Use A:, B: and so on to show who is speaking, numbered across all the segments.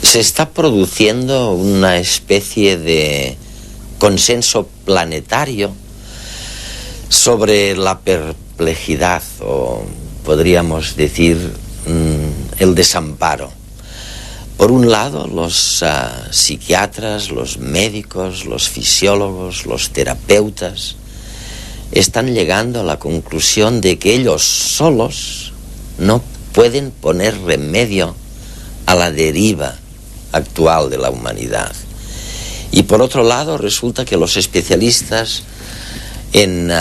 A: Se está produciendo una especie de consenso planetario sobre la perplejidad, o podríamos decir el desamparo. Por un lado, los psiquiatras, los médicos, los fisiólogos, los terapeutas están llegando a la conclusión de que ellos solos no pueden poner remedio a la deriva actual de la humanidad. Y por otro lado, resulta que los especialistas en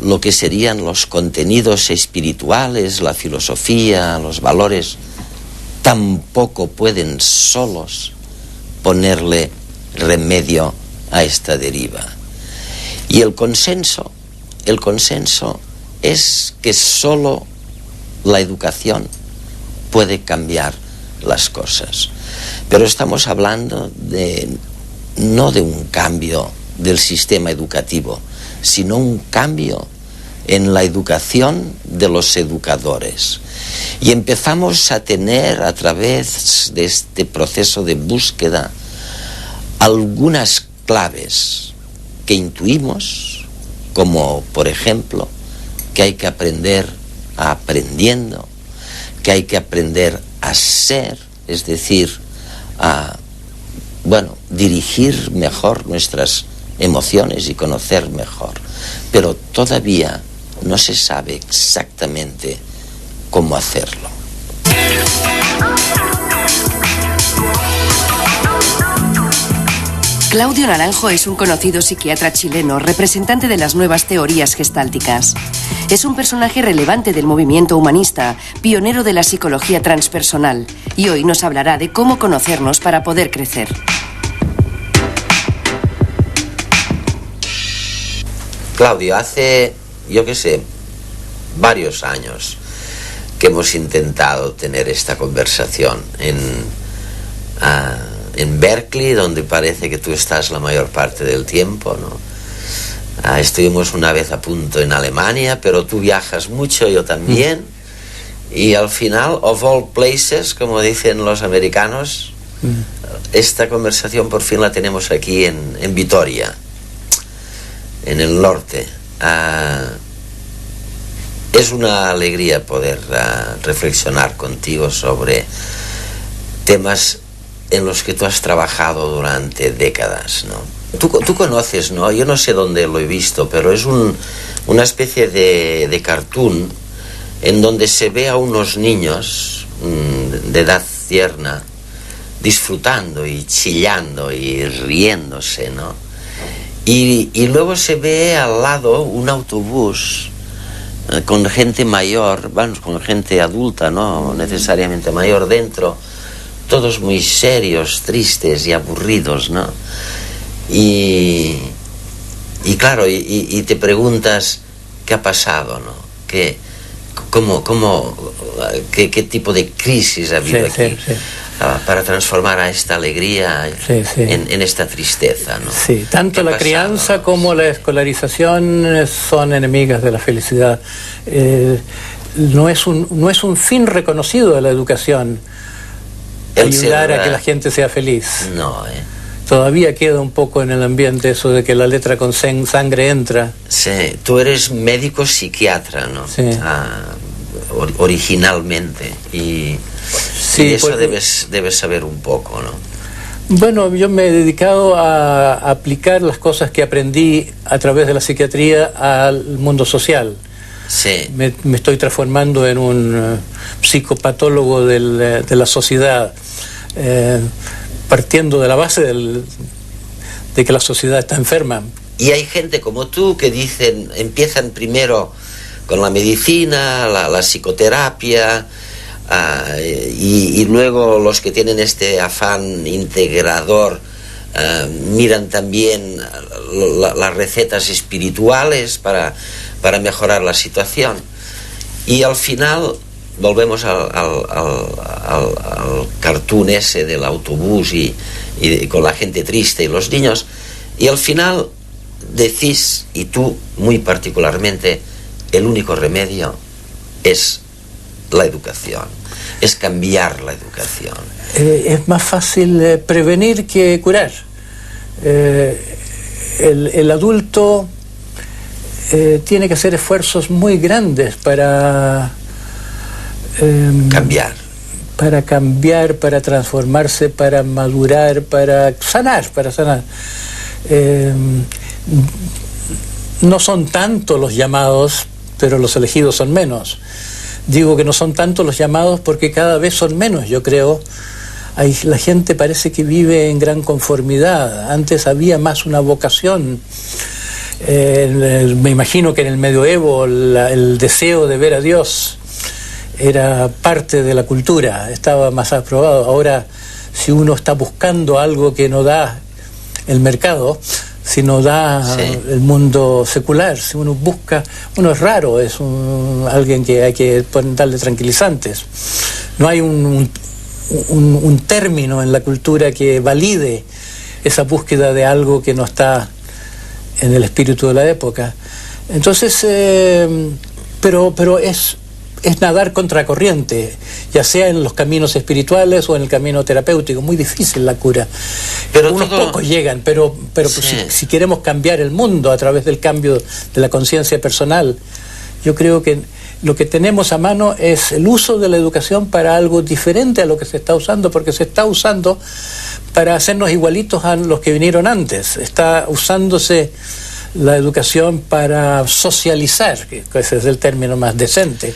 A: lo que serían los contenidos espirituales, la filosofía, los valores, tampoco pueden solos ponerle remedio a esta deriva. Y el consenso es que solo la educación puede cambiar las cosas. Pero estamos hablando no de un cambio del sistema educativo, sino un cambio en la educación de los educadores. Y empezamos a tener, a través de este proceso de búsqueda, algunas claves que intuimos, como por ejemplo que hay que aprender aprendiendo, que hay que aprender a ser, es decir, a dirigir mejor nuestras emociones y conocer mejor. Pero todavía no se sabe exactamente cómo hacerlo.
B: Claudio Naranjo es un conocido psiquiatra chileno, representante de las nuevas teorías gestálticas. Es un personaje relevante del movimiento humanista, pionero de la psicología transpersonal, y hoy nos hablará de cómo conocernos para poder crecer.
A: Claudio, hace, varios años que hemos intentado tener esta conversación en Berkeley, donde parece que tú estás la mayor parte del tiempo, ¿no? Estuvimos una vez a punto en Alemania, pero tú viajas mucho, yo también, y al final, of all places, como dicen los americanos, esta conversación por fin la tenemos aquí en Vitoria, en el norte. Es una alegría poder reflexionar contigo sobre temas en los que tú has trabajado durante décadas, ¿no? Tú conoces, ¿no? Yo no sé dónde lo he visto, pero es una especie de cartoon en donde se ve a unos niños de edad tierna disfrutando y chillando y riéndose, ¿no? Y luego se ve al lado un autobús con gente mayor, con gente adulta, no necesariamente mayor dentro, todos muy serios, tristes y aburridos, ¿no? Y claro, y te preguntas qué ha pasado, ¿no? ¿Qué tipo de crisis ha habido aquí? Sí. Para transformar a esta alegría en esta tristeza, ¿no?
C: Sí, tanto la crianza como la escolarización son enemigas de la felicidad. No es un fin reconocido de la educación ayudar a que la gente sea feliz.
A: No,
C: Todavía queda un poco en el ambiente eso de que la letra con sangre entra.
A: Sí, tú eres médico psiquiatra, ¿no?
C: Sí.
A: Originalmente, y eso debes saber un poco, ¿no?
C: Bueno, yo me he dedicado a aplicar las cosas que aprendí a través de la psiquiatría al mundo social.
A: Sí.
C: Me estoy transformando en un psicopatólogo de la sociedad, partiendo de la base de que la sociedad está enferma.
A: Y hay gente como tú que empiezan primero con la medicina, la psicoterapia, y luego los que tienen este afán integrador miran también las recetas espirituales para mejorar la situación. Y al final volvemos al cartoon ese del autobús y con la gente triste y los niños, y al final decís, y tú muy particularmente, el único remedio es la educación, es cambiar la educación.
C: Es más fácil prevenir que curar. El adulto tiene que hacer esfuerzos muy grandes para
A: cambiar,
C: para transformarse, para madurar, para sanar. No son tantos los llamados, pero los elegidos son menos. Digo que no son tantos los llamados porque cada vez son menos, yo creo. La gente parece que vive en gran conformidad. Antes había más una vocación. Me imagino que en el medioevo el deseo de ver a Dios era parte de la cultura, estaba más aprobado. Ahora, si uno está buscando algo que no da el mercado, si no da el mundo secular, si uno busca, uno es raro, es alguien que hay que darle tranquilizantes. No hay un término en la cultura que valide esa búsqueda de algo que no está en el espíritu de la época. Entonces, pero es nadar contracorriente, ya sea en los caminos espirituales o en el camino terapéutico. Muy difícil la cura. Pero unos pocos llegan, pero si queremos cambiar el mundo a través del cambio de la conciencia personal, yo creo que lo que tenemos a mano es el uso de la educación para algo diferente a lo que se está usando, porque se está usando para hacernos igualitos a los que vinieron antes. Está usándose la educación para socializar, que ese es el término más decente.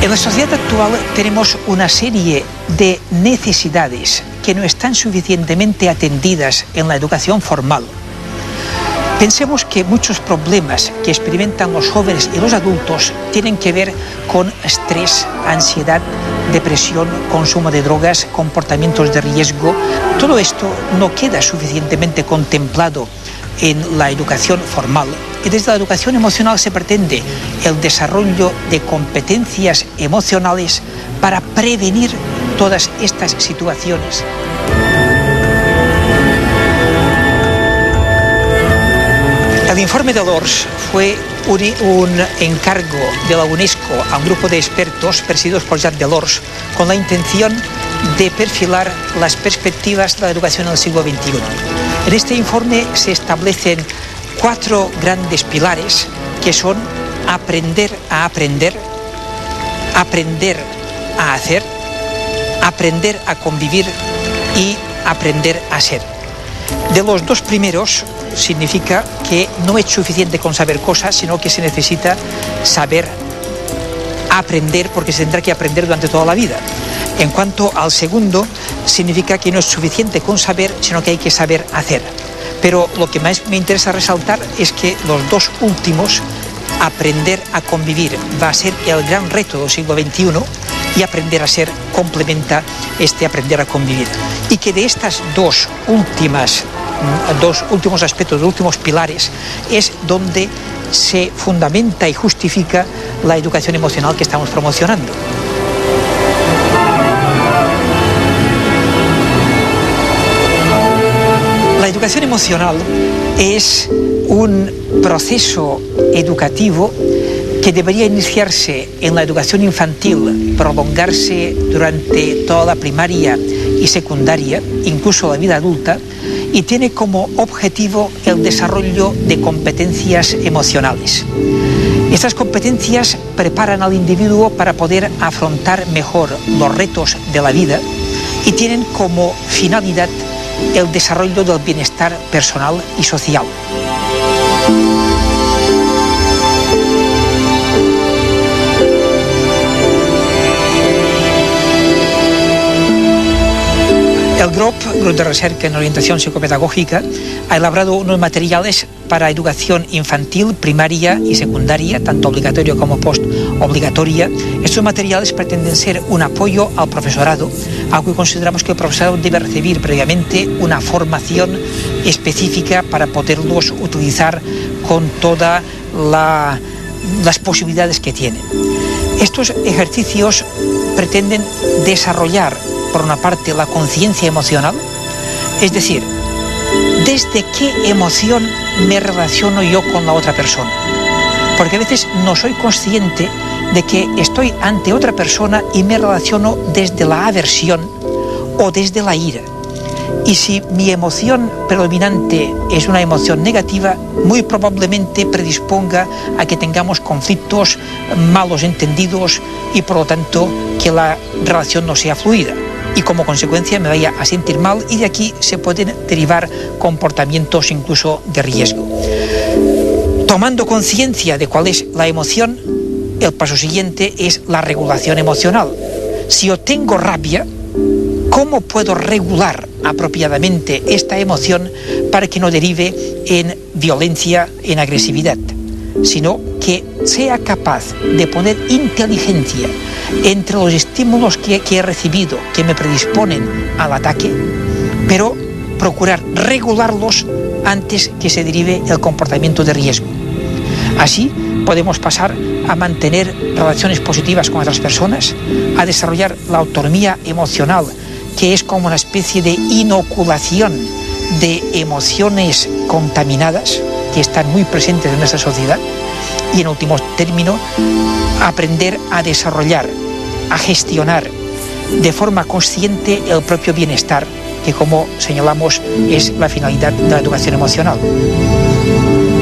D: En la sociedad actual tenemos una serie de necesidades que no están suficientemente atendidas en la educación formal. Pensemos que muchos problemas que experimentan los jóvenes y los adultos tienen que ver con estrés, ansiedad, depresión, consumo de drogas, comportamientos de riesgo. Todo esto no queda suficientemente contemplado en la educación formal. Y desde la educación emocional se pretende el desarrollo de competencias emocionales para prevenir todas estas situaciones. El informe de Lours fue un encargo de la UNESCO a un grupo de expertos presididos por Jacques Delors con la intención de perfilar las perspectivas de la educación en el siglo XXI. En este informe se establecen 4 grandes pilares que son aprender a aprender, aprender a hacer, aprender a convivir y aprender a ser. De los 2 primeros significa que no es suficiente con saber cosas, sino que se necesita saber aprender, porque se tendrá que aprender durante toda la vida. En cuanto al segundo, significa que no es suficiente con saber, sino que hay que saber hacer. Pero lo que más me interesa resaltar es que los 2 últimos, aprender a convivir, va a ser el gran reto del siglo XXI, y aprender a ser complementa este aprender a convivir. Y que de estas dos últimos aspectos, los últimos pilares, es donde se fundamenta y justifica la educación emocional que estamos promocionando. La educación emocional es un proceso educativo que debería iniciarse en la educación infantil, prolongarse durante toda la primaria y secundaria, incluso la vida adulta, y tiene como objetivo el desarrollo de competencias emocionales. Estas competencias preparan al individuo para poder afrontar mejor los retos de la vida y tienen como finalidad el desarrollo del bienestar personal y social. El Grupo de Recerca en Orientación Psicopedagógica ha elaborado unos materiales para educación infantil, primaria y secundaria, tanto obligatoria como post-obligatoria. Estos materiales pretenden ser un apoyo al profesorado, aunque consideramos que el profesorado debe recibir previamente una formación específica para poderlos utilizar con todas las posibilidades que tienen. Estos ejercicios pretenden desarrollar, por una parte, la conciencia emocional, es decir, desde qué emoción me relaciono yo con la otra persona. Porque a veces no soy consciente de que estoy ante otra persona y me relaciono desde la aversión o desde la ira. Y si mi emoción predominante es una emoción negativa, muy probablemente predisponga a que tengamos conflictos, malos entendidos y por lo tanto que la relación no sea fluida. Y como consecuencia me vaya a sentir mal y de aquí se pueden derivar comportamientos incluso de riesgo. Tomando conciencia de cuál es la emoción, el paso siguiente es la regulación emocional. Si yo tengo rabia, ¿cómo puedo regular apropiadamente esta emoción para que no derive en violencia, en agresividad? Sino que sea capaz de poner inteligencia entre los estímulos que he recibido, que me predisponen al ataque, pero procurar regularlos antes que se derive el comportamiento de riesgo. Así podemos pasar a mantener relaciones positivas con otras personas, a desarrollar la autonomía emocional, que es como una especie de inoculación de emociones contaminadas que están muy presentes en nuestra sociedad, y en último término, aprender a desarrollar, a gestionar de forma consciente el propio bienestar, que como señalamos es la finalidad de la educación emocional.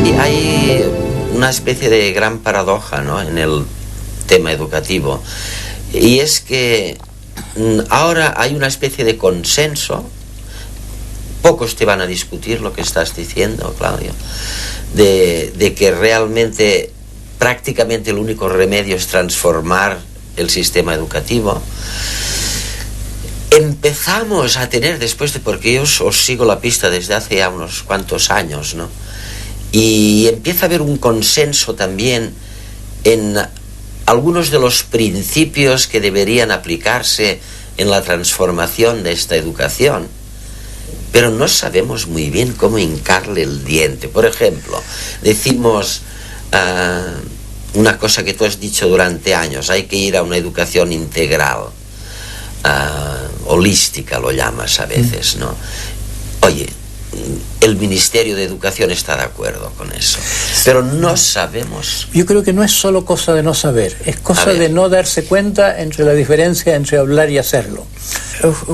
A: Y hay una especie de gran paradoja, ¿no?, en el tema educativo, y es que ahora hay una especie de consenso, pocos te van a discutir lo que estás diciendo, Claudio, de que realmente prácticamente el único remedio es transformar el sistema educativo. Empezamos a tener, después de, porque yo os sigo la pista desde hace ya unos cuantos años, ¿no?, y empieza a haber un consenso también en algunos de los principios que deberían aplicarse en la transformación de esta educación, pero no sabemos muy bien cómo hincarle el diente. Por ejemplo, decimos una cosa que tú has dicho durante años: hay que ir a una educación integral, holística lo llamas a veces, ¿no? Oye, el Ministerio de Educación está de acuerdo con eso, pero no sabemos.
C: Yo creo que no es solo cosa de no saber, es cosa de no darse cuenta entre la diferencia entre hablar y hacerlo.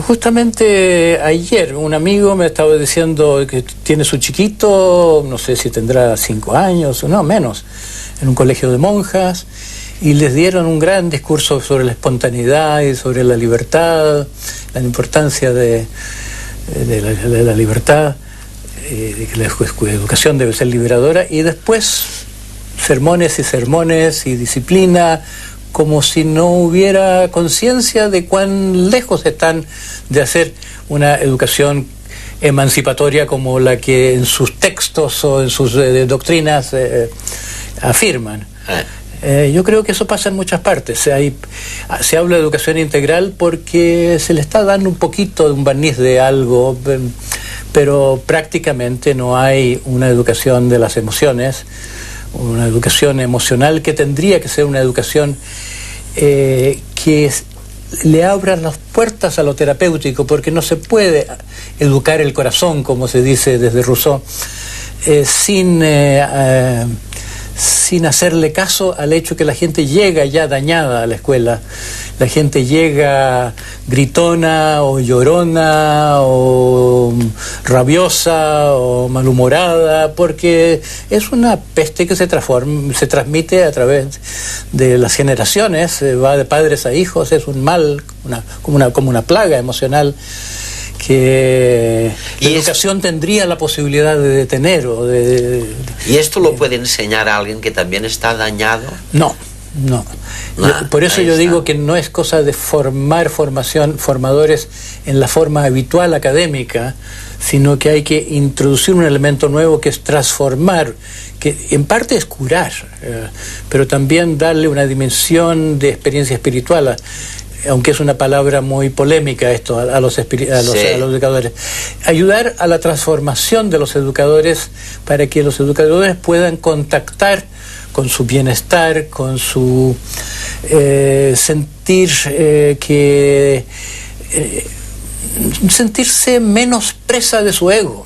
C: Justamente ayer un amigo me estaba diciendo que tiene su chiquito, no sé si tendrá 5 años o no, menos, en un colegio de monjas, y les dieron un gran discurso sobre la espontaneidad y sobre la libertad, la importancia de la libertad, de que la educación debe ser liberadora, y después sermones y sermones y disciplina, como si no hubiera conciencia de cuán lejos están de hacer una educación emancipatoria como la que en sus textos o en sus doctrinas afirman. Yo creo que eso pasa en muchas partes. Se habla de educación integral porque se le está dando un poquito de un barniz de algo, pero prácticamente no hay una educación de las emociones, una educación emocional que tendría que ser una educación que le abra las puertas a lo terapéutico, porque no se puede educar el corazón, como se dice desde Rousseau, sin hacerle caso al hecho que la gente llega ya dañada a la escuela. La gente llega gritona o llorona o rabiosa o malhumorada, porque es una peste que se transmite a través de las generaciones, va de padres a hijos, es un mal, como una plaga emocional que la educación tendría la posibilidad de detener o
A: ¿Y esto lo puede enseñar a alguien que también está dañado?
C: No. Por eso yo digo que no es cosa de formadores en la forma habitual académica, sino que hay que introducir un elemento nuevo que es transformar, que en parte es curar, pero también darle una dimensión de experiencia espiritual, aunque es una palabra muy polémica esto, a los educadores. Ayudar a la transformación de los educadores para que los educadores puedan contactar con su bienestar, con su sentirse menos presa de su ego.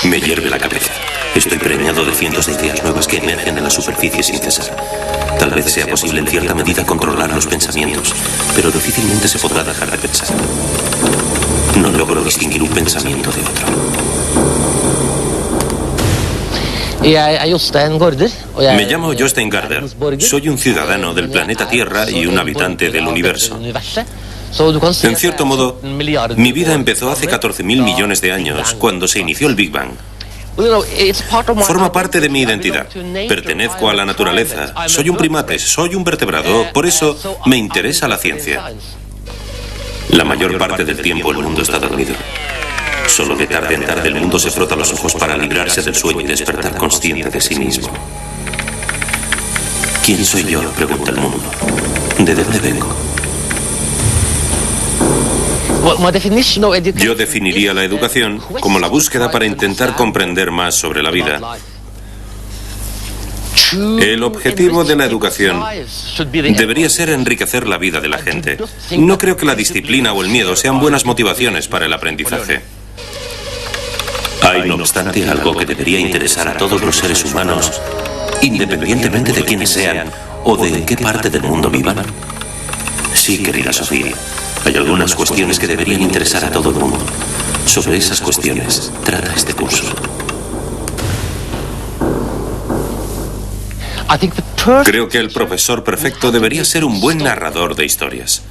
E: Me hierve la cabeza. Estoy preñado de cientos de ideas nuevas que emergen en la superficie sin cesar. Tal vez sea posible en cierta medida controlar los pensamientos, pero difícilmente se podrá dejar de pensar. No logro distinguir un pensamiento de otro. Me llamo Jostein Gaarder. Soy un ciudadano del planeta Tierra y un habitante del universo. En cierto modo, mi vida empezó hace 14.000 millones de años, cuando se inició el Big Bang. Forma parte de mi identidad. Pertenezco a la naturaleza. Soy un primate, soy un vertebrado. Por eso me interesa la ciencia. La mayor parte del tiempo el mundo está dormido. Solo de tarde en tarde el mundo se frota los ojos para librarse del sueño y despertar consciente de sí mismo. ¿Quién soy yo?, pregunta el mundo. ¿De dónde vengo? Yo definiría la educación como la búsqueda para intentar comprender más sobre la vida. El objetivo de la educación debería ser enriquecer la vida de la gente. No creo que la disciplina o el miedo sean buenas motivaciones para el aprendizaje. Hay, no obstante, algo que debería interesar a todos los seres humanos, independientemente de quiénes sean o de en qué parte del mundo vivan. Sí, querida Sofía, hay algunas cuestiones que deberían interesar a todo el mundo. Sobre esas cuestiones trata este curso. Creo que el profesor perfecto debería ser un buen narrador de historias.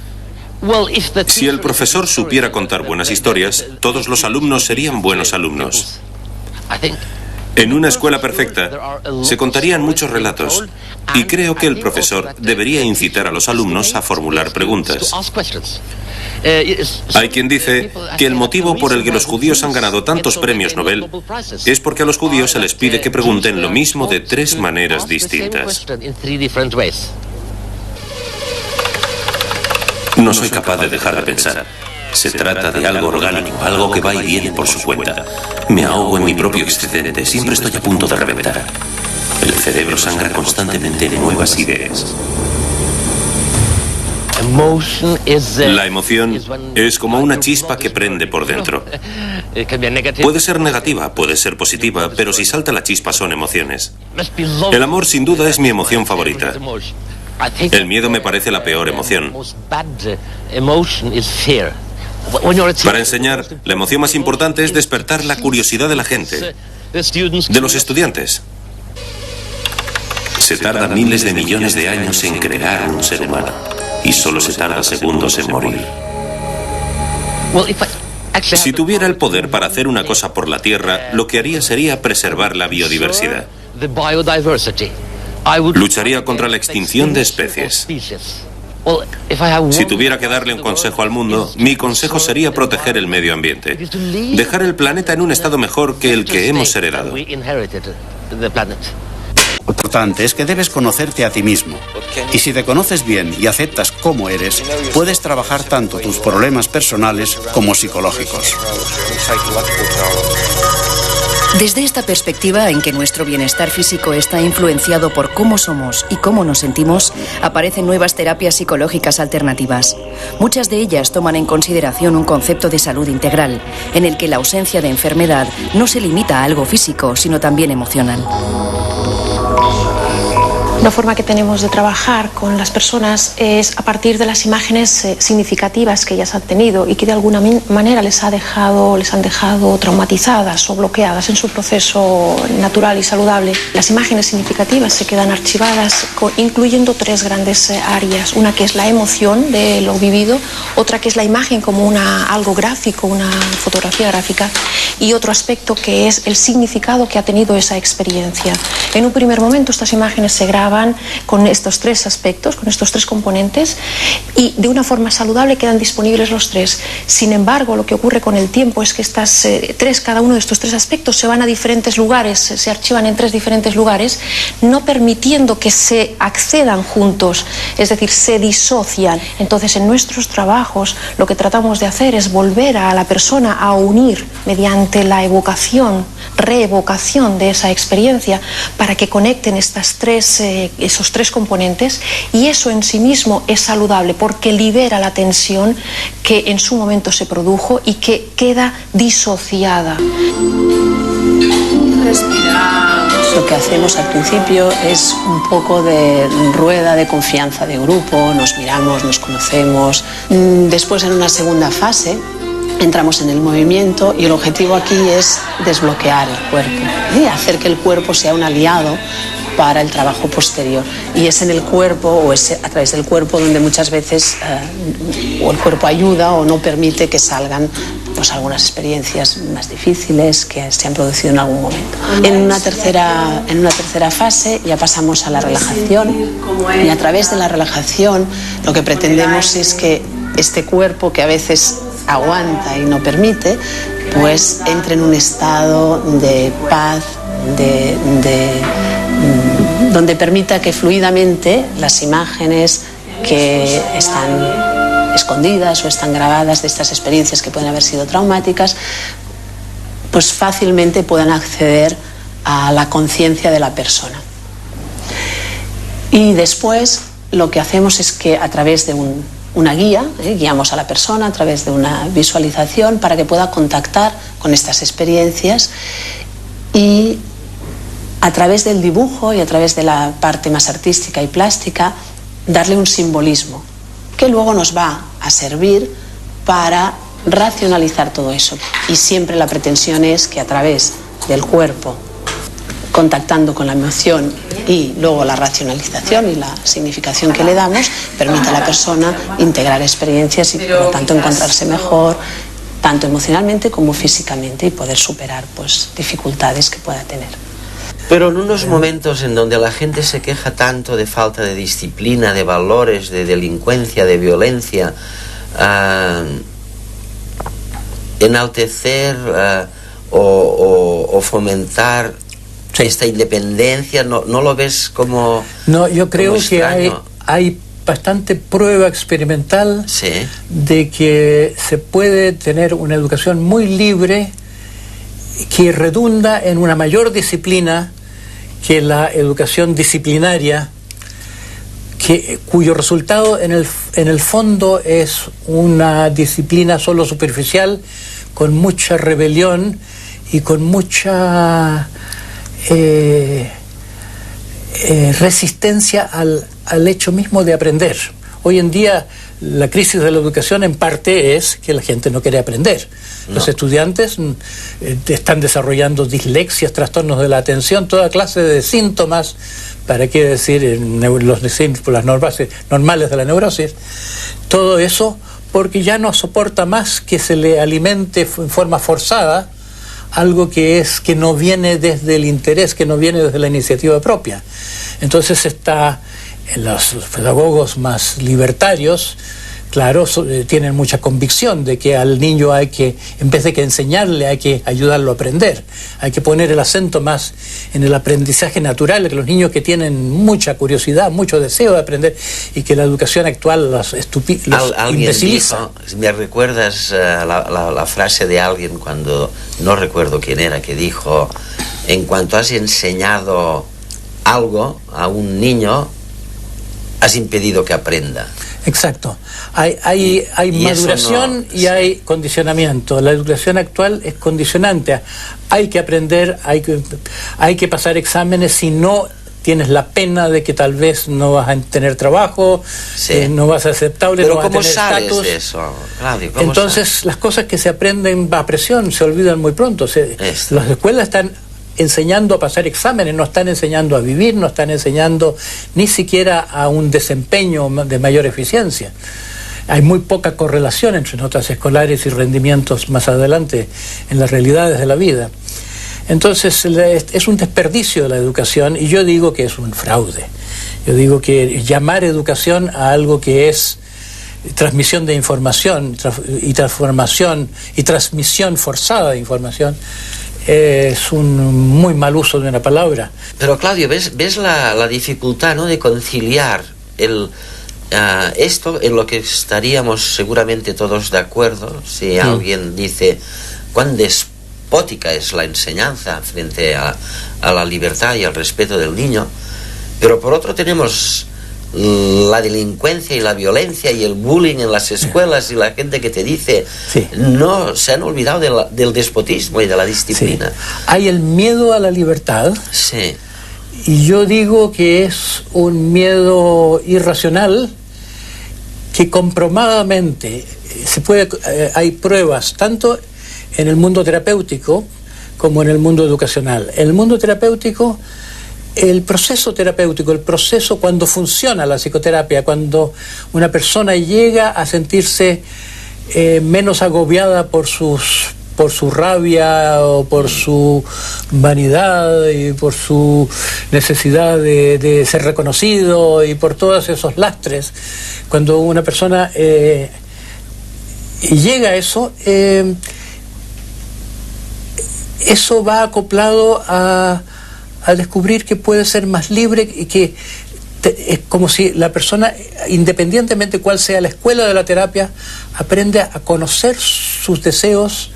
E: Si el profesor supiera contar buenas historias, todos los alumnos serían buenos alumnos. En una escuela perfecta se contarían muchos relatos y creo que el profesor debería incitar a los alumnos a formular preguntas. Hay quien dice que el motivo por el que los judíos han ganado tantos premios Nobel es porque a los judíos se les pide que pregunten lo mismo de 3 maneras distintas. No soy capaz de dejar de pensar. Se trata de algo orgánico, algo que va y viene por su cuenta. Me ahogo en mi propio excedente, siempre estoy a punto de reventar. El cerebro sangra constantemente en nuevas ideas. La emoción es como una chispa que prende por dentro. Puede ser negativa, puede ser positiva, pero si salta la chispa son emociones. El amor sin duda es mi emoción favorita. El miedo me parece la peor emoción. Para enseñar, la emoción más importante es despertar la curiosidad de la gente, de los estudiantes. Se tarda miles de millones de años en crear un ser humano y solo se tarda segundos en morir. Si tuviera el poder para hacer una cosa por la Tierra, lo que haría sería preservar la biodiversidad. Lucharía contra la extinción de especies. Si tuviera que darle un consejo al mundo, mi consejo sería proteger el medio ambiente. Dejar el planeta en un estado mejor que el que hemos heredado.
F: Lo importante es que debes conocerte a ti mismo. Y si te conoces bien y aceptas cómo eres, puedes trabajar tanto tus problemas personales como psicológicos.
B: Desde esta perspectiva en que nuestro bienestar físico está influenciado por cómo somos y cómo nos sentimos, aparecen nuevas terapias psicológicas alternativas. Muchas de ellas toman en consideración un concepto de salud integral, en el que la ausencia de enfermedad no se limita a algo físico, sino también emocional.
G: La forma que tenemos de trabajar con las personas es a partir de las imágenes significativas que ellas han tenido y que de alguna manera les han dejado traumatizadas o bloqueadas en su proceso natural y saludable. Las imágenes significativas se quedan archivadas incluyendo 3 grandes áreas. Una que es la emoción de lo vivido, otra que es la imagen como algo gráfico, una fotografía gráfica, y otro aspecto que es el significado que ha tenido esa experiencia. En un primer momento estas imágenes se graban con estos 3 aspectos, con estos 3 componentes, y de una forma saludable quedan disponibles los 3. Sin embargo, lo que ocurre con el tiempo es que cada uno de estos 3 aspectos se van a diferentes lugares, se archivan en 3 diferentes lugares, no permitiendo que se accedan juntos, es decir, se disocian. Entonces, en nuestros trabajos lo que tratamos de hacer es volver a la persona a unir mediante la reevocación de esa experiencia para que conecten esos 3 componentes, y eso en sí mismo es saludable porque libera la tensión que en su momento se produjo y que queda disociada.
B: respiramos.
H: Lo que hacemos al principio es un poco de rueda de confianza de grupo, nos miramos, nos conocemos. Después, en una segunda fase, entramos en el movimiento y el objetivo aquí es desbloquear el cuerpo y hacer que el cuerpo sea un aliado para el trabajo posterior. Y es en el cuerpo o es a través del cuerpo donde muchas veces o el cuerpo ayuda o no permite que salgan pues algunas experiencias más difíciles que se han producido en algún momento. En una tercera fase ya pasamos a la relajación y a través de la relajación lo que pretendemos es que este cuerpo que a veces aguanta y no permite, pues entre en un estado de paz, donde permita que fluidamente las imágenes que están escondidas o están grabadas de estas experiencias que pueden haber sido traumáticas, pues fácilmente puedan acceder a la conciencia de la persona. Y después lo que hacemos es que a través de una guía, guiamos a la persona a través de una visualización para que pueda contactar con estas experiencias y a través del dibujo y a través de la parte más artística y plástica darle un simbolismo que luego nos va a servir para racionalizar todo eso. Y siempre la pretensión es que a través del cuerpo, contactando con la emoción y luego la racionalización y la significación que le damos, permite a la persona integrar experiencias y por lo tanto encontrarse mejor, tanto emocionalmente como físicamente, y poder superar pues dificultades que pueda tener.
A: Pero en unos momentos en donde la gente se queja tanto de falta de disciplina, de valores, de delincuencia, de violencia, enaltecer o fomentar esta independencia, ¿no lo ves como?
C: No, yo creo que hay bastante prueba experimental de que se puede tener una educación muy libre que redunda en una mayor disciplina que la educación disciplinaria, cuyo resultado en el fondo es una disciplina solo superficial, con mucha rebelión y con mucha resistencia al hecho mismo de aprender. Hoy en día la crisis de la educación en parte es que la gente no quiere aprender. Los estudiantes están desarrollando dislexias, trastornos de la atención, toda clase de síntomas, para qué decir las normales de la neurosis. Todo eso porque ya no soporta más que se le alimente en forma forzada algo que no viene desde el interés, que no viene desde la iniciativa propia. Entonces en los pedagogos más libertarios, claro, tienen mucha convicción de que al niño hay que, en vez de que enseñarle, hay que ayudarlo a aprender. Hay que poner el acento más en el aprendizaje natural, que los niños que tienen mucha curiosidad, mucho deseo de aprender, y que la educación actual los imbeciliza.
A: ¿Me recuerdas la frase de alguien cuando, no recuerdo quién era, que dijo: en cuanto has enseñado algo a un niño, has impedido que aprenda?
C: Exacto. Hay maduración y hay condicionamiento. La educación actual es condicionante. Hay que aprender, hay que pasar exámenes, si no tienes la pena de que tal vez no vas a tener trabajo, no vas a ser aceptable,
A: pero
C: no vas a tener estatus. ¿Pero cómo sabes de eso, Claudio? Entonces, las cosas que se aprenden a presión se olvidan muy pronto. Las escuelas están enseñando a pasar exámenes, no están enseñando a vivir, no están enseñando ni siquiera a un desempeño de mayor eficiencia. Hay muy poca correlación entre notas escolares y rendimientos más adelante en las realidades de la vida. Entonces es un desperdicio de la educación, y yo digo que es un fraude. Yo digo que llamar educación a algo que es transmisión de información y transformación y transmisión forzada de información es un muy mal uso de una palabra.
A: Pero Claudio, ¿ves la dificultad, ¿no?, de conciliar esto en lo que estaríamos seguramente todos de acuerdo si alguien dice cuán despótica es la enseñanza frente a la libertad y al respeto del niño? Pero por otro tenemos la delincuencia y la violencia y el bullying en las escuelas y la gente que te dice,
C: sí,
A: no, se han olvidado del despotismo y de la disciplina.
C: Sí. Hay el miedo a la libertad.
A: Sí.
C: Y yo digo que es un miedo irracional que comprobadamente hay pruebas tanto en el mundo terapéutico como en el mundo educacional. En el mundo terapéutico, el proceso terapéutico, el proceso cuando funciona la psicoterapia, cuando una persona llega a sentirse menos agobiada por su rabia o por su vanidad y por su necesidad de ser reconocido y por todos esos lastres, cuando una persona llega a eso, eso va acoplado a descubrir que puede ser más libre y que es como si la persona, independientemente cuál sea la escuela de la terapia, aprende a conocer sus deseos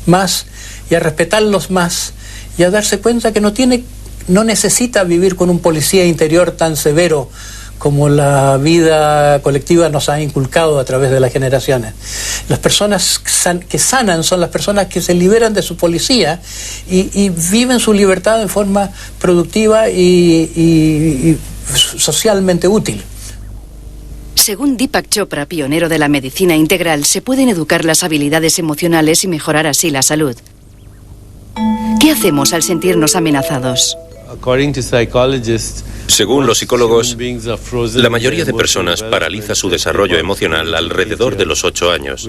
C: más y a respetarlos más y a darse cuenta que no necesita vivir con un policía interior tan severo como la vida colectiva nos ha inculcado a través de las generaciones. Las personas que sanan son las personas que se liberan de su policía y viven su libertad en forma productiva y socialmente útil.
B: Según Deepak Chopra, pionero de la medicina integral, se pueden educar las habilidades emocionales y mejorar así la salud. ¿Qué hacemos al sentirnos amenazados?
E: Según los psicólogos, la mayoría de personas paraliza su desarrollo emocional alrededor de los 8 años,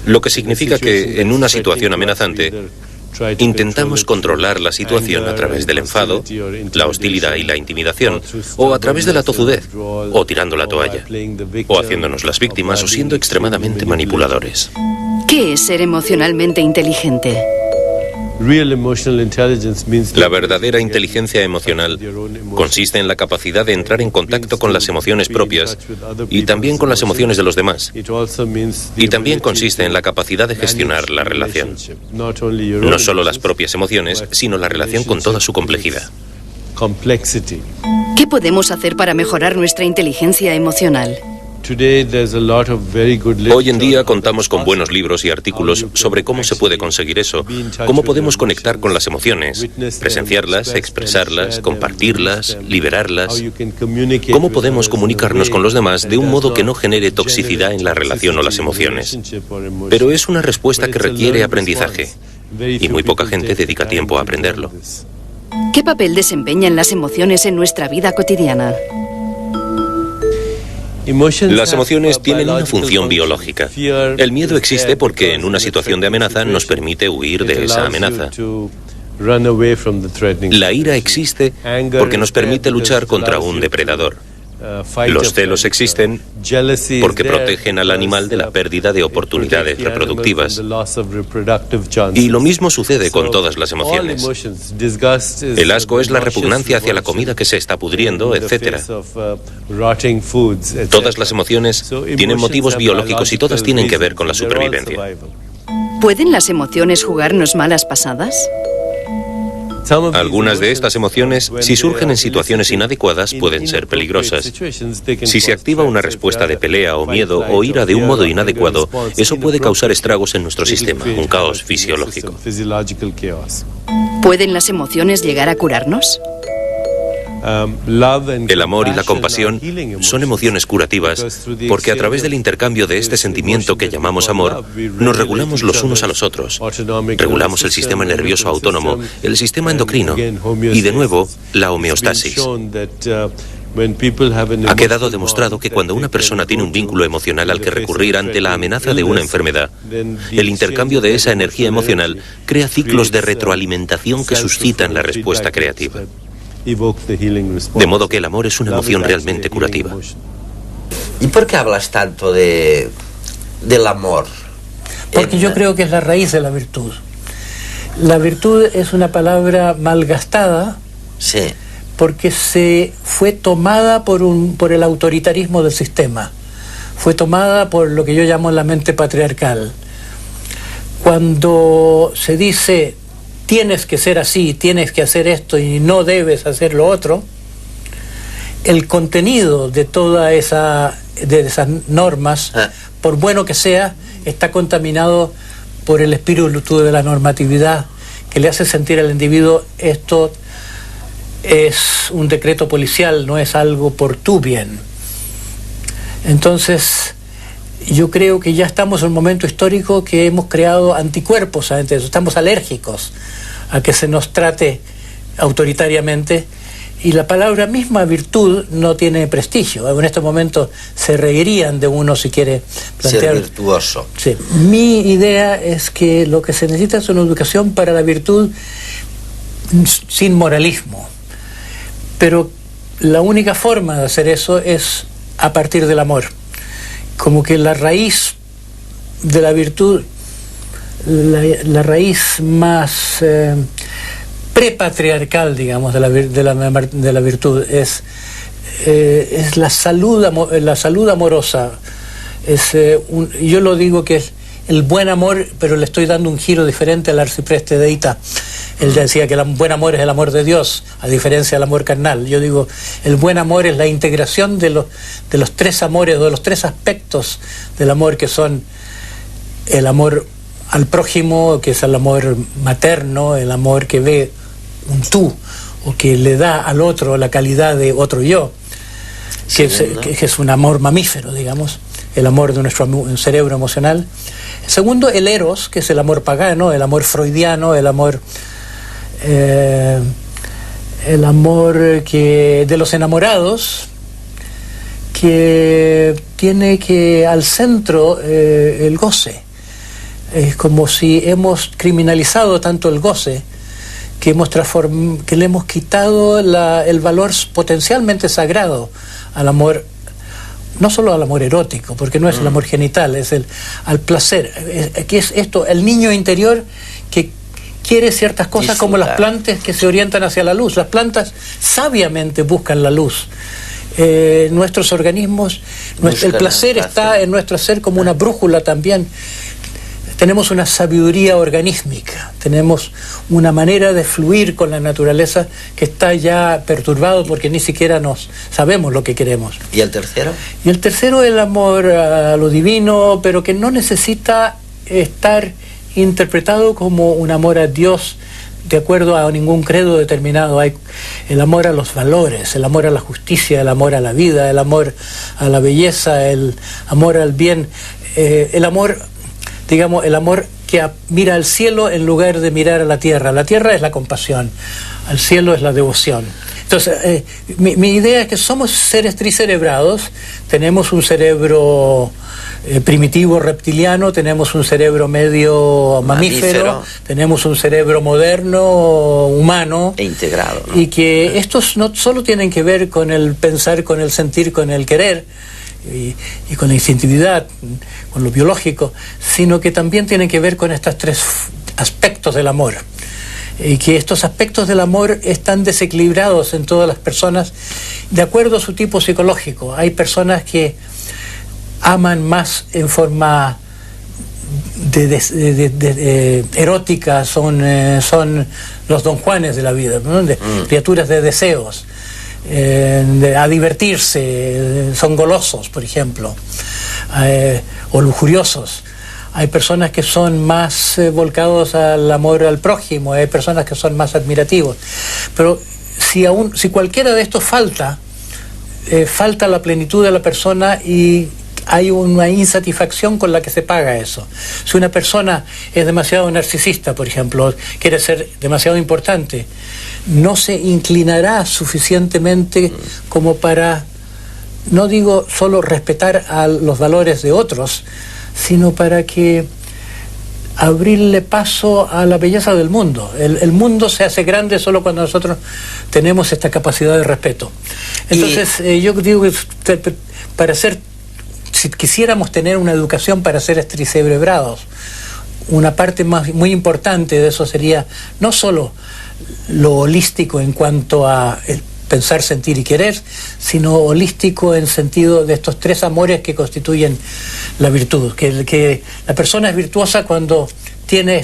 E: lo que significa que en una situación amenazante intentamos controlar la situación a través del enfado, la hostilidad y la intimidación, o a través de la tozudez, o tirando la toalla, o haciéndonos las víctimas o siendo extremadamente manipuladores.
B: ¿Qué es ser emocionalmente inteligente?
E: La verdadera inteligencia emocional consiste en la capacidad de entrar en contacto con las emociones propias y también con las emociones de los demás. Y también consiste en la capacidad de gestionar la relación. No solo las propias emociones, sino la relación con toda su complejidad.
B: ¿Qué podemos hacer para mejorar nuestra inteligencia emocional?
E: Hoy en día contamos con buenos libros y artículos sobre cómo se puede conseguir eso, cómo podemos conectar con las emociones, presenciarlas, expresarlas, compartirlas, liberarlas, cómo podemos comunicarnos con los demás de un modo que no genere toxicidad en la relación o las emociones. Pero es una respuesta que requiere aprendizaje y muy poca gente dedica tiempo a aprenderlo.
B: ¿Qué papel desempeñan las emociones en nuestra vida cotidiana?
E: Las emociones tienen una función biológica. El miedo existe porque en una situación de amenaza nos permite huir de esa amenaza. La ira existe porque nos permite luchar contra un depredador. Los celos existen porque protegen al animal de la pérdida de oportunidades reproductivas. Y lo mismo sucede con todas las emociones. El asco es la repugnancia hacia la comida que se está pudriendo, etc. Todas las emociones tienen motivos biológicos y todas tienen que ver con la supervivencia.
B: ¿Pueden las emociones jugarnos malas pasadas?
E: Algunas de estas emociones, si surgen en situaciones inadecuadas, pueden ser peligrosas. Si se activa una respuesta de pelea o miedo o ira de un modo inadecuado, eso puede causar estragos en nuestro sistema, un caos fisiológico.
B: ¿Pueden las emociones llegar a curarnos?
E: El amor y la compasión son emociones curativas porque a través del intercambio de este sentimiento que llamamos amor, nos regulamos los unos a los otros. Regulamos el sistema nervioso autónomo, el sistema endocrino y, de nuevo, la homeostasis. Ha quedado demostrado que cuando una persona tiene un vínculo emocional al que recurrir ante la amenaza de una enfermedad, el intercambio de esa energía emocional crea ciclos de retroalimentación que suscitan la respuesta creativa. De modo que el amor es una emoción realmente curativa.
A: ¿Y por qué hablas tanto del amor?
C: Porque yo creo que es la raíz de la virtud. La virtud es una palabra malgastada,
A: sí,
C: porque se fue tomada por el autoritarismo del sistema. Fue tomada por lo que yo llamo la mente patriarcal. Cuando se dice tienes que ser así, tienes que hacer esto y no debes hacer lo otro, el contenido de de esas normas, por bueno que sea, está contaminado por el espíritu de la normatividad, que le hace sentir al individuo: esto es un decreto policial, no es algo por tu bien. Entonces, yo creo que ya estamos en un momento histórico que hemos creado anticuerpos ante eso, estamos alérgicos a que se nos trate autoritariamente, y la palabra misma virtud no tiene prestigio. En este momento se reirían de uno si quiere plantear...
A: Ser virtuoso.
C: Sí. Mi idea es que lo que se necesita es una educación para la virtud sin moralismo, pero la única forma de hacer eso es a partir del amor. Como que la raíz de la virtud, la raíz más prepatriarcal, digamos, de la virtud es la salud amorosa. Yo lo digo que es el buen amor, pero le estoy dando un giro diferente al arcipreste de Ita. Él decía que el buen amor es el amor de Dios, a diferencia del amor carnal. Yo digo, el buen amor es la integración de los tres amores, o de los tres aspectos del amor, que son el amor al prójimo, que es el amor materno, el amor que ve un tú, o que le da al otro la calidad de otro yo, que es un amor mamífero, digamos, el amor de nuestro cerebro emocional. Segundo, el eros, que es el amor pagano, el amor freudiano, el amor que de los enamorados, que tiene que al centro el goce. Es como si hemos criminalizado tanto el goce que le hemos quitado el valor potencialmente sagrado al amor, no solo al amor erótico, porque no es el amor genital, es al placer, que es esto, el niño interior que quiere ciertas cosas, como las plantas que se orientan hacia la luz. Las plantas sabiamente buscan la luz. Nuestros organismos, el placer está en nuestro ser como una brújula también. Tenemos una sabiduría organísmica, tenemos una manera de fluir con la naturaleza que está ya perturbado porque ni siquiera sabemos lo que queremos.
A: ¿Y el tercero?
C: Y el tercero es el amor a lo divino, pero que no necesita estar interpretado como un amor a Dios de acuerdo a ningún credo determinado. Hay el amor a los valores, el amor a la justicia, el amor a la vida, el amor a la belleza, el amor al bien, el amor, digamos, el amor que mira al cielo en lugar de mirar a la tierra. La tierra es la compasión, al cielo es la devoción. Entonces, mi idea es que somos seres tricerebrados, tenemos un cerebro primitivo reptiliano, tenemos un cerebro medio mamífero, tenemos un cerebro moderno, humano
A: e integrado, ¿no?
C: Y que estos no solo tienen que ver con el pensar, con el sentir, con el querer y con la instintividad, con lo biológico, sino que también tienen que ver con estos tres aspectos del amor. Y que estos aspectos del amor están desequilibrados en todas las personas de acuerdo a su tipo psicológico. Hay personas que aman más en forma erótica, son los Don Juanes de la vida, ¿no? Criaturas de deseos, a divertirse, son golosos, por ejemplo, o lujuriosos. Hay personas que son más volcados al amor al prójimo, hay personas que son más admirativos. Pero si cualquiera de estos falta la plenitud de la persona y hay una insatisfacción con la que se paga eso. Si una persona es demasiado narcisista, por ejemplo, quiere ser demasiado importante, no se inclinará suficientemente como para, no digo solo respetar a los valores de otros, sino para que abrirle paso a la belleza del mundo. El mundo se hace grande solo cuando nosotros tenemos esta capacidad de respeto. Entonces, yo digo que si quisiéramos tener una educación para seres tricerebrados, una parte muy importante de eso sería no solo lo holístico en cuanto a el pensar, sentir y querer, sino holístico en sentido de estos tres amores que constituyen la virtud. Que la persona es virtuosa cuando tiene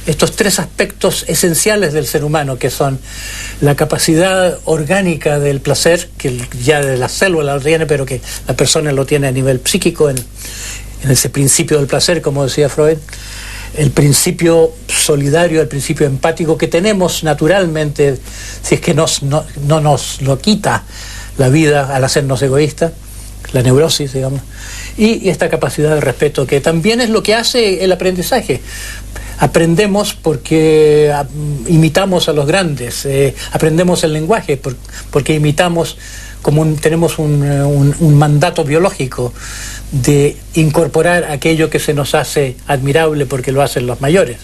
C: estos tres aspectos esenciales del ser humano, que son la capacidad orgánica del placer, que ya de la célula lo tiene, pero que la persona lo tiene a nivel psíquico, en ese principio del placer, como decía Freud, el principio solidario, el principio empático que tenemos naturalmente, si es que no nos lo quita la vida al hacernos egoístas, la neurosis, digamos, y esta capacidad de respeto, que también es lo que hace el aprendizaje. Aprendemos porque imitamos a los grandes, aprendemos el lenguaje porque imitamos, tenemos un mandato biológico de incorporar aquello que se nos hace admirable porque lo hacen los mayores.